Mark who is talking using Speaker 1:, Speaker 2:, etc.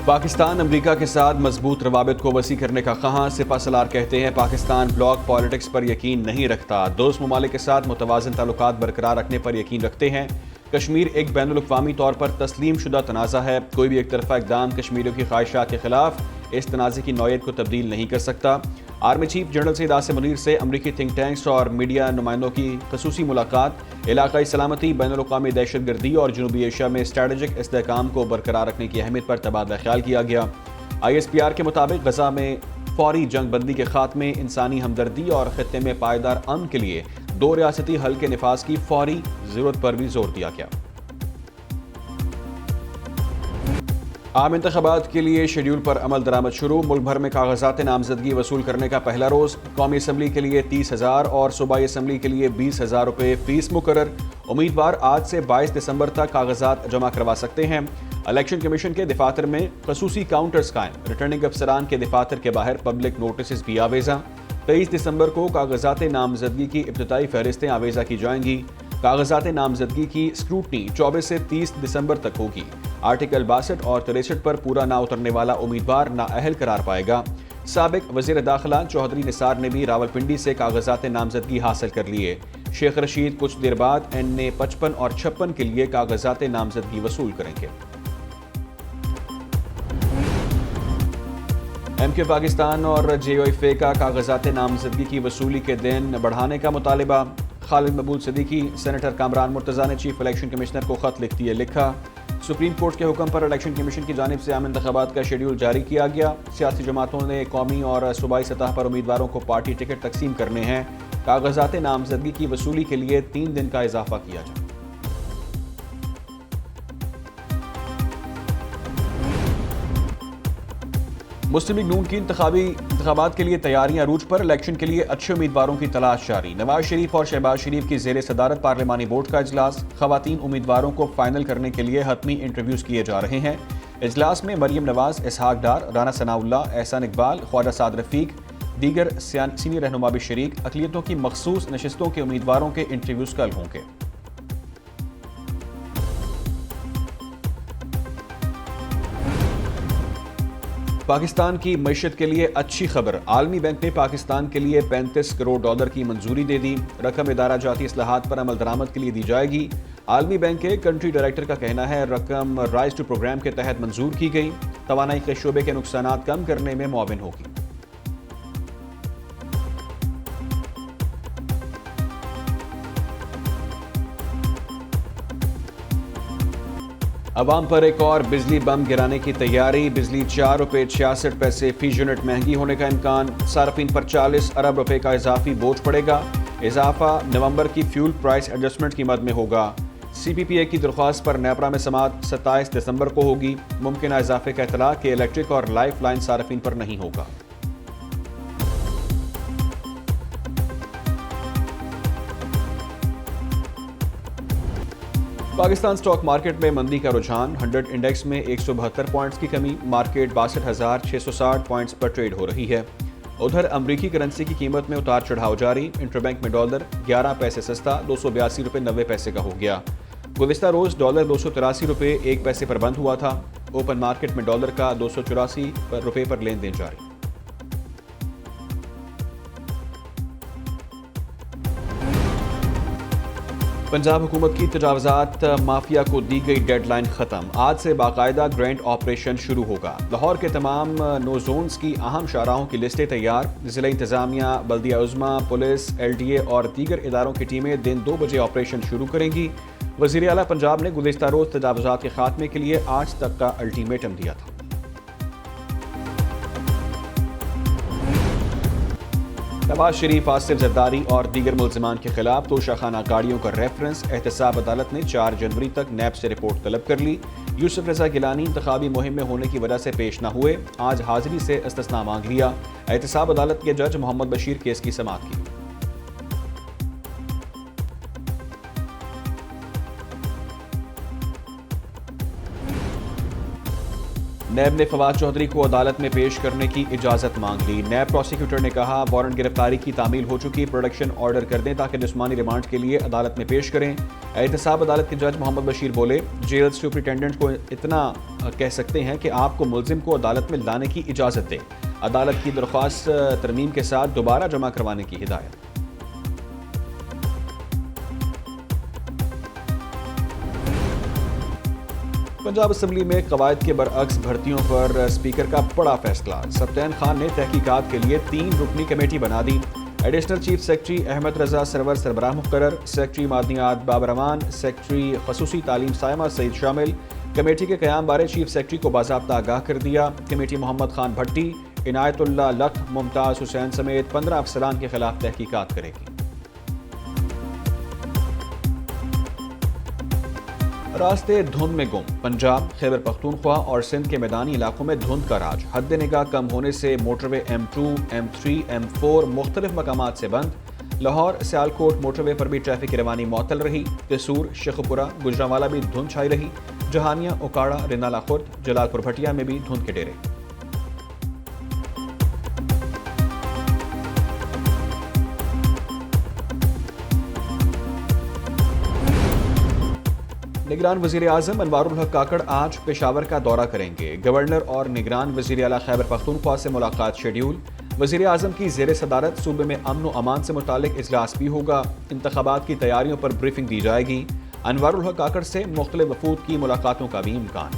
Speaker 1: پاکستان امریکہ کے ساتھ مضبوط روابط کو وسیع کرنے کا خواہاں، سپہ سالار کہتے ہیں پاکستان بلاک پالیٹکس پر یقین نہیں رکھتا، دوست ممالک کے ساتھ متوازن تعلقات برقرار رکھنے پر یقین رکھتے ہیں۔ کشمیر ایک بین الاقوامی طور پر تسلیم شدہ تنازع ہے، کوئی بھی ایک طرفہ اقدام کشمیریوں کی خواہشات کے خلاف اس تنازع کی نوعیت کو تبدیل نہیں کر سکتا۔ Army chief general Syed Asim Munir سے امریکی تھنک ٹینکس اور میڈیا نمائندوں کی خصوصی ملاقات، علاقائی سلامتی، بین الاقوامی دہشت گردی اور جنوبی ایشیا میں اسٹریٹجک استحکام کو برقرار رکھنے کی اہمیت پر تبادلہ خیال کیا گیا۔ ISPR کے مطابق غزہ میں فوری جنگ بندی کے خاتمے، انسانی ہمدردی اور خطے میں پائیدار امن کے لیے دو ریاستی حل کے نفاذ کی فوری ضرورت پر بھی زور دیا گیا۔ عام انتخابات کے لیے شیڈول پر عمل درآمد شروع، ملک بھر میں کاغذات نامزدگی وصول کرنے کا پہلا روز، قومی اسمبلی کے لیے 30,000 اور صوبائی اسمبلی کے لیے 20,000 روپے فیس مقرر، امیدوار آج سے 22 دسمبر تک کاغذات جمع کروا سکتے ہیں۔ الیکشن کمیشن کے دفاتر میں خصوصی کاؤنٹرز قائم، ریٹرننگ افسران کے دفاتر کے باہر پبلک نوٹسز بھی آویزاں۔ 23 دسمبر کو کاغذات نامزدگی کی ابتدائی فہرستیں آویزاں کی جائیں گی۔ کاغذات نامزدگی کی اسکروٹنی 24 سے 30 دسمبر تک ہوگی۔ آرٹیکل 62 اور 63 پر پورا نہ اترنے والا امیدوار نااہل قرار پائے گا۔ سابق وزیر داخلہ چودھری نثار نے بھی راولپنڈی سے کاغذات نامزدگی حاصل کر لیے۔ شیخ رشید کچھ دیر بعد NA 55 اور 56 کے لیے کاغذات نامزدگی وصول کریں گے۔ MK پاکستان اور JOFA کا کاغذات نامزدگی کی وصولی کے دن بڑھانے کا مطالبہ، خالد مقبول صدیقی، سینیٹر کامران مرتضیٰ نے چیف الیکشن کمشنر کو خط لکھ دیے، لکھا سپریم کورٹ کے حکم پر الیکشن کمیشن کی جانب سے عام انتخابات کا شیڈول جاری کیا گیا، سیاسی جماعتوں نے قومی اور صوبائی سطح پر امیدواروں کو پارٹی ٹکٹ تقسیم کرنے ہیں، کاغذات نامزدگی کی وصولی کے لیے 3 دن کا اضافہ کیا جائے۔ مسلم لیگ نون کی انتخابات کے لیے تیاریاں عروج پر، الیکشن کے لیے اچھے امیدواروں کی تلاش جاری، نواز شریف اور شہباز شریف کی زیر صدارت پارلیمانی بورڈ کا اجلاس، خواتین امیدواروں کو فائنل کرنے کے لیے حتمی انٹرویوز کیے جا رہے ہیں۔ اجلاس میں مریم نواز، اسحاق ڈار، رانا ثناء اللہ، احسان اقبال، خواجہ سعد رفیق، دیگر سینئر رہنما بھی شریک، اقلیتوں کی مخصوص نشستوں کے امیدواروں کے انٹرویوز کل ہوں گے۔ پاکستان کی معیشت کے لیے اچھی خبر، عالمی بینک نے پاکستان کے لیے $35 کروڑ کی منظوری دے دی، رقم ادارہ جاتی اصلاحات پر عمل درآمد کے لیے دی جائے گی۔ عالمی بینک کے کنٹری ڈائریکٹر کا کہنا ہے رقم رائز ٹو پروگرام کے تحت منظور کی گئی، توانائی کے شعبے کے نقصانات کم کرنے میں معاون ہوگی۔ عوام پر ایک اور بجلی بم گرانے کی تیاری، بجلی ₹4.66 فی یونٹ مہنگی ہونے کا امکان، صارفین پر 40 ارب روپے کا اضافی بوجھ پڑے گا، اضافہ نومبر کی فیول پرائس ایڈجسٹمنٹ کی مد میں ہوگا۔ CPPA کی درخواست پر نیپرا میں سماعت 27 دسمبر کو ہوگی، ممکنہ اضافے کا اطلاع کہ الیکٹرک اور لائف لائن صارفین پر نہیں ہوگا۔ پاکستان سٹاک مارکیٹ میں مندی کا رجحان، 100 انڈیکس میں 172 پوائنٹس کی کمی، مارکیٹ 62,660 پوائنٹس پر ٹریڈ ہو رہی ہے۔ ادھر امریکی کرنسی کی قیمت میں اتار چڑھاؤ جاری، انٹر بینک میں ڈالر 11 پیسے سستا $282.90 کا ہو گیا۔ گزشتہ روز ڈالر $283.01 پر بند ہوا تھا، اوپن مارکیٹ میں ڈالر کا $284 پر لین دین جاری۔ پنجاب حکومت کی تجاوزات مافیا کو دی گئی ڈیڈ لائن ختم، آج سے باقاعدہ گرینٹ آپریشن شروع ہوگا۔ لاہور کے تمام نو زونز کی اہم شاہراہوں کی لسٹیں تیار، ضلع انتظامیہ، بلدیہ عظمیٰ، پولیس، LTA اور دیگر اداروں کی ٹیمیں دن 2 بجے آپریشن شروع کریں گی۔ وزیر اعلیٰ پنجاب نے گزشتہ روز تجاوزات کے خاتمے کے لیے 8 تک کا الٹیمیٹم دیا تھا۔ نواز شریف، آصف زرداری اور دیگر ملزمان کے خلاف توشہ خانہ گاڑیوں کا ریفرنس، احتساب عدالت نے 4 جنوری تک نیب سے رپورٹ طلب کر لی۔ یوسف رضا گیلانی انتخابی مہم میں ہونے کی وجہ سے پیش نہ ہوئے، آج حاضری سے استثناء مانگ لیا، احتساب عدالت کے جج محمد بشیر کیس کی سماعت کی۔ نیب نے فواد چودھری کو عدالت میں پیش کرنے کی اجازت مانگ لی۔ نیب پروسیکیوٹر نے کہا وارنٹ گرفتاری کی تعمیل ہو چکی، پروڈکشن آرڈر کر دیں تاکہ جسمانی ریمانڈ کے لیے عدالت میں پیش کریں۔ احتساب عدالت کے جج محمد بشیر بولے جیل سپرنٹینڈنٹ کو اتنا کہہ سکتے ہیں کہ آپ کو ملزم کو عدالت میں لانے کی اجازت دیں۔ عدالت کی درخواست ترمیم کے ساتھ دوبارہ جمع کروانے کی ہدایت۔ پنجاب اسمبلی میں قواعد کے برعکس بھرتیوں پر اسپیکر کا بڑا فیصلہ۔ سبطین خان نے تحقیقات کے لیے 3 رکنی کمیٹی بنا دی۔ Additional chief secretary Ahmad Raza سرور سربراہ مقرر، سیکرٹری معدنیات بابر امان، سیکرٹری خصوصی تعلیم سائمہ سعید شامل۔ کمیٹی کے قیام بارے چیف سیکرٹری کو باضابطہ آگاہ کر دیا۔ کمیٹی محمد خان بھٹی، عنایت اللہ لکھ، ممتاز حسین سمیت 15 افسران کے خلاف تحقیقات کرے گی۔ راستے دھند میں گم، پنجاب، خیبر پختونخوا اور سندھ کے میدانی علاقوں میں دھند کا راج۔ حد نگاہ کم ہونے سے موٹر وے M2، M3، M4 مختلف مقامات سے بند۔ لاہور سیالکوٹ موٹر وے پر بھی ٹریفک کی روانی معطل رہی۔ قصور، شیخوپورہ، گجرانوالہ بھی دھند چھائی رہی۔ جہانیہ، اوکاڑہ، رنالہ خرد، جلال پور بھٹیا میں بھی دھند کے ڈیرے۔ نگران وزیر اعظم انوار الحق کاکڑ آج پشاور کا دورہ کریں گے۔ گورنر اور نگران وزیر اعلیٰ خیبر پختونخوا سے ملاقات شیڈیول۔ وزیر اعظم کی زیر صدارت صوبے میں امن و امان سے متعلق اجلاس بھی ہوگا۔ انتخابات کی تیاریوں پر بریفنگ دی جائے گی۔ انوار الحق کاکڑ سے مختلف وفود کی ملاقاتوں کا بھی امکان۔